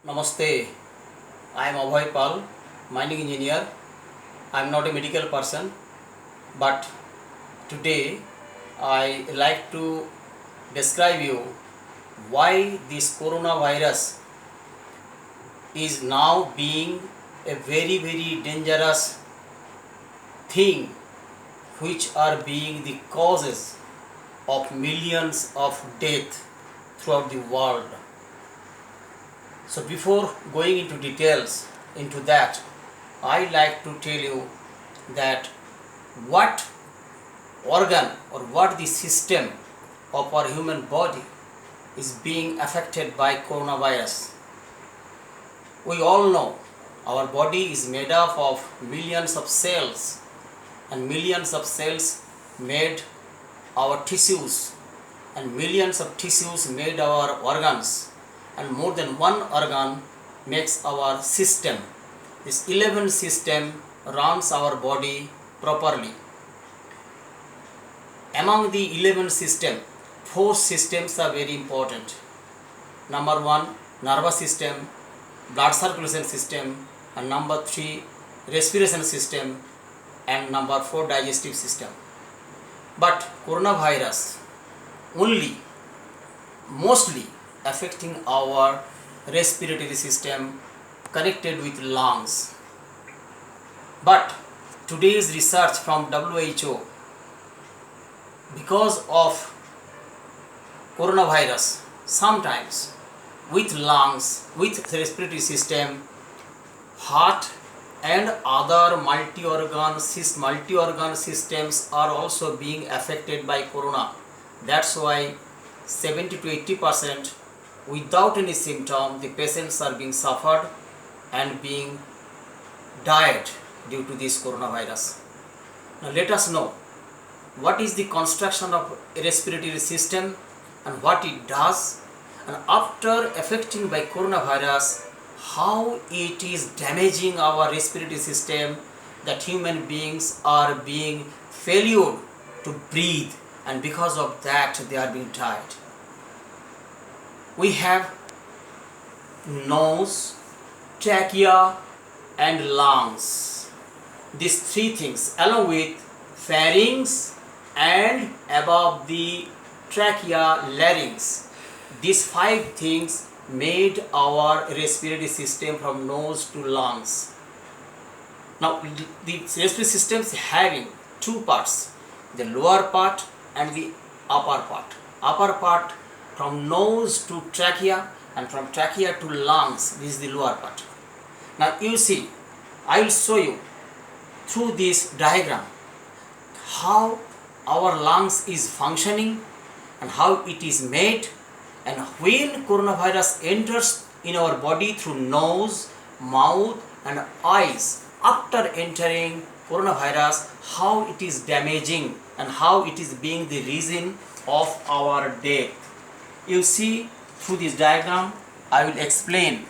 Namaste. I am Abhay Pal, mining engineer. I am not a medical person, but today I like to describe you why this coronavirus is now being a very dangerous thing, which are being the causes of millions of death throughout the world. So before going into details into that, I like to tell you that what organ or what the system of our human body is being affected by coronavirus. We all know our body is made up of millions of cells, and millions of cells made our tissues, and millions of tissues made our organs, and more than one organ makes our system. This 11 system runs our body properly. Among the 11 system, 4 systems are very important. Number 1, nervous system, blood circulation system, and number 3, respiration system, and number 4, digestive system. But coronavirus mostly affecting our respiratory system connected with lungs. But today's research from WHO, because of coronavirus, sometimes with lungs, with respiratory system, heart and other multi-organ systems are also being affected by corona. That's why 70 to 80% without any symptom, the patients are being suffered and being died due to this coronavirus. Now let us know what is the construction of respiratory system and what it does, and after affecting by coronavirus, how it is damaging our respiratory system, that human beings are being failure to breathe, and because of that they are being died. We have nose, trachea and lungs. These 3 things along with pharynx and above the trachea, larynx. These 5 things made our respiratory system from nose to lungs. Now the respiratory system is having 2 parts, the lower part and the upper part. Upper part from nose to trachea, and from trachea to lungs, this is the lower part. Now you see, I will show you through this diagram how our lungs is functioning and how it is made, and when coronavirus enters in our body through nose, mouth and eyes, after entering coronavirus, how it is damaging and how it is being the reason of our death. You see through this diagram, I will explain.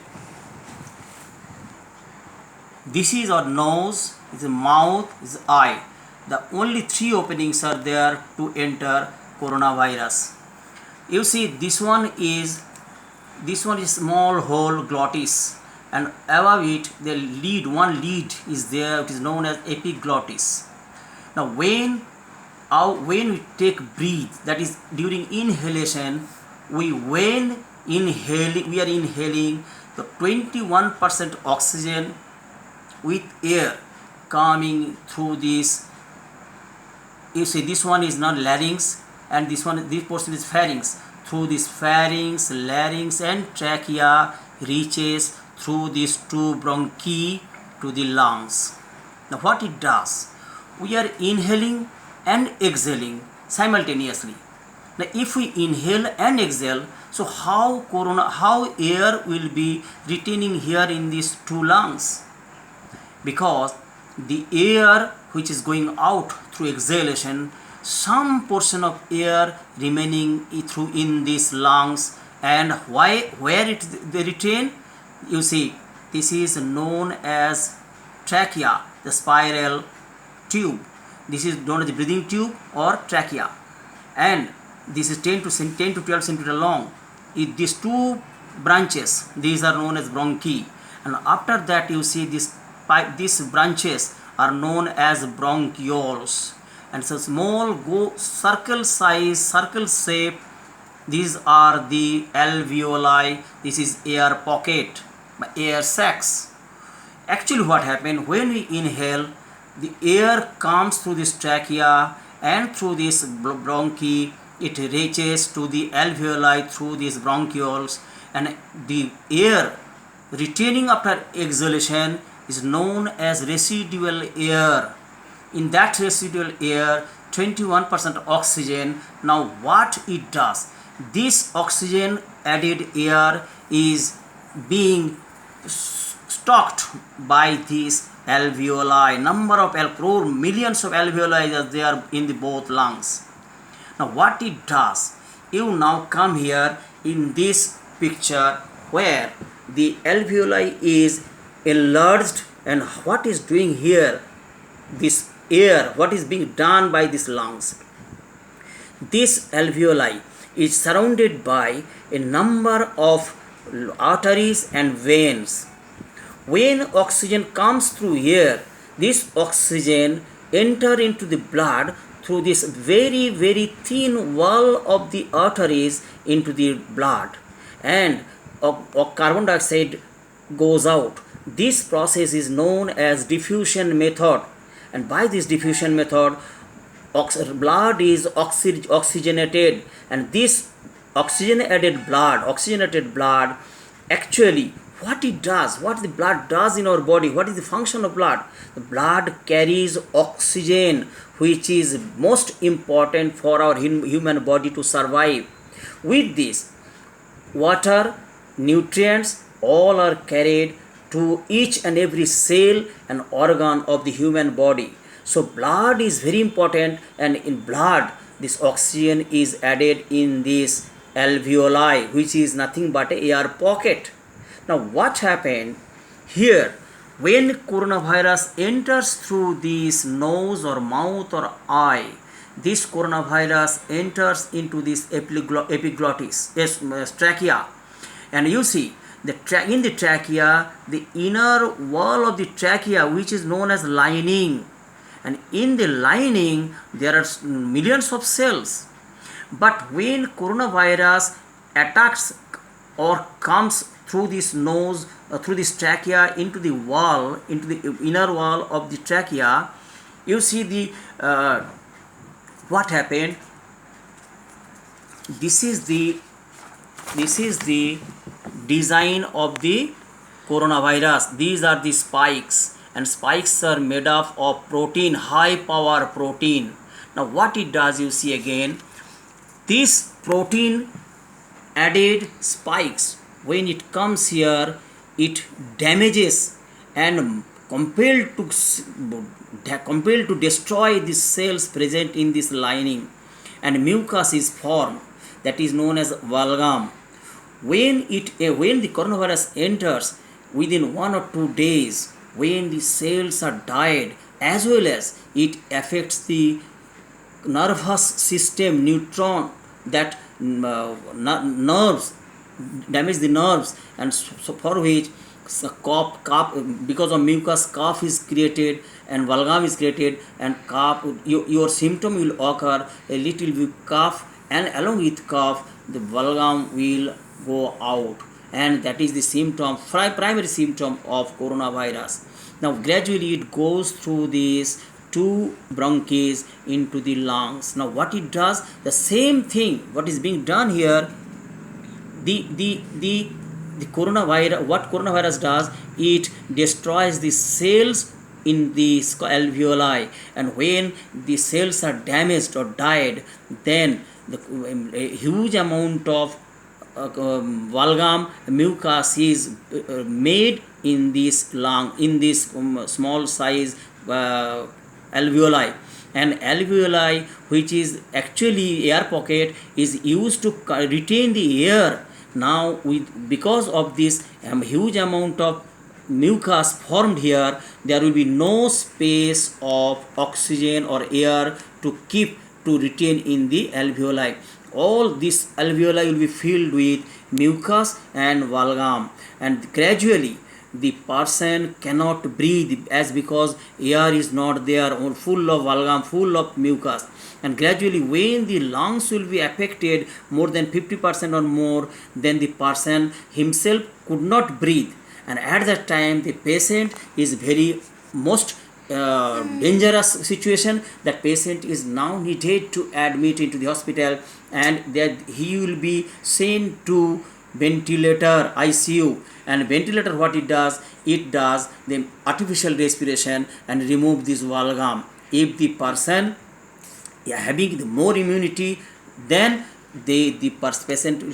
This is our nose, this is mouth, this is eye. The only 3 openings are there to enter coronavirus. You see this one is small hole glottis, and above it one lead is there, it is known as epiglottis. Now when we take breath, that is during inhalation, we are inhaling the 21% oxygen with air coming through this. You see this one is not larynx, and this portion is pharynx. Through this pharynx, larynx and trachea reaches through these 2 bronchi to the lungs. Now what it does, we are inhaling and exhaling simultaneously. Now if we inhale and exhale, so how air will be retaining here in these 2 lungs? Because the air which is going out through exhalation, some portion of air remaining through in these lungs, and where they retain, you see this is known as trachea, the spiral tube. This is known as the breathing tube or trachea, and this is 10 to 12 centimeter long. These 2 branches. These are known as bronchi, and after that you see these branches are known as bronchioles, and so small circle size, circle shape. These are the alveoli. This is air pocket, air sacs. Actually what happens when we inhale, the air comes through this trachea and through this bronchi, it reaches to the alveoli through these bronchioles, and the air retaining after exhalation is known as residual air. In that residual air, 21% oxygen. Now what it does, this oxygen added air is being stocked by these alveoli. Number of crore, millions of alveoli are there in the both lungs. Now what it does, you now come here in this picture where the alveoli is enlarged, and what is doing here, this air, what is being done by these lungs, this alveoli is surrounded by a number of arteries and veins. When oxygen comes through here, this oxygen enter into the blood through this very very thin wall of the arteries into the blood, and carbon dioxide goes out. This process is known as diffusion method, and by this diffusion method blood is oxygenated, and this oxygenated blood actually what it does, what the blood does in our body, what is the function of blood? The blood carries oxygen, which is most important for our human body to survive. With this, water, nutrients, all are carried to each and every cell and organ of the human body. So blood is very important, and in blood this oxygen is added in this alveoli, which is nothing but a air pocket. Now what happened here, when coronavirus enters through this nose or mouth or eye, this coronavirus enters into this epiglottis, trachea, and you see in the trachea, the inner wall of the trachea, which is known as lining, and in the lining there are millions of cells. But when coronavirus attacks or comes through this nose, through this trachea into the wall, into the inner wall of the trachea, you see the what happened. This is the design of the coronavirus. These are the spikes, and spikes are made up of protein, high power protein. Now what it does, you see again, this protein added spikes, when it comes here, it damages and compelled to destroy the cells present in this lining, and mucus is formed, that is known as amalgam. When the coronavirus enters, within 1 or 2 days, when the cells are died, as well as it affects the nervous system, neutron, that nerves, damage the nerves, and so for which cough, because of mucus, cough is created and amalgam is created, and cough, your symptom will occur, a little bit cough, and along with cough the amalgam will go out, and that is the symptom, primary symptom of coronavirus. Now gradually it goes through these two bronchs into the lungs. Now what it does, the same thing what is being done here, the coronavirus, what coronavirus does, it destroys the cells in the alveoli, and when the cells are damaged or died, then a huge amount of amalgam, mucus is made in this lung, in this small size alveoli, and alveoli, which is actually air pocket, is used to retain the air. Now because of this huge amount of mucus formed here, there will be no space of oxygen or air to retain in the alveoli. All this alveoli will be filled with mucus and valgum, and gradually the person cannot breathe, as because air is not there, or full of valgum, full of mucus. And gradually when the lungs will be affected more than 50% or more, then the person himself could not breathe, and at that time the patient is very most dangerous situation. That patient is now needed to admit into the hospital, and that he will be sent to ventilator ICU. And ventilator, what it does, it does the artificial respiration and remove this valgum. If the person having the more immunity, then the patient will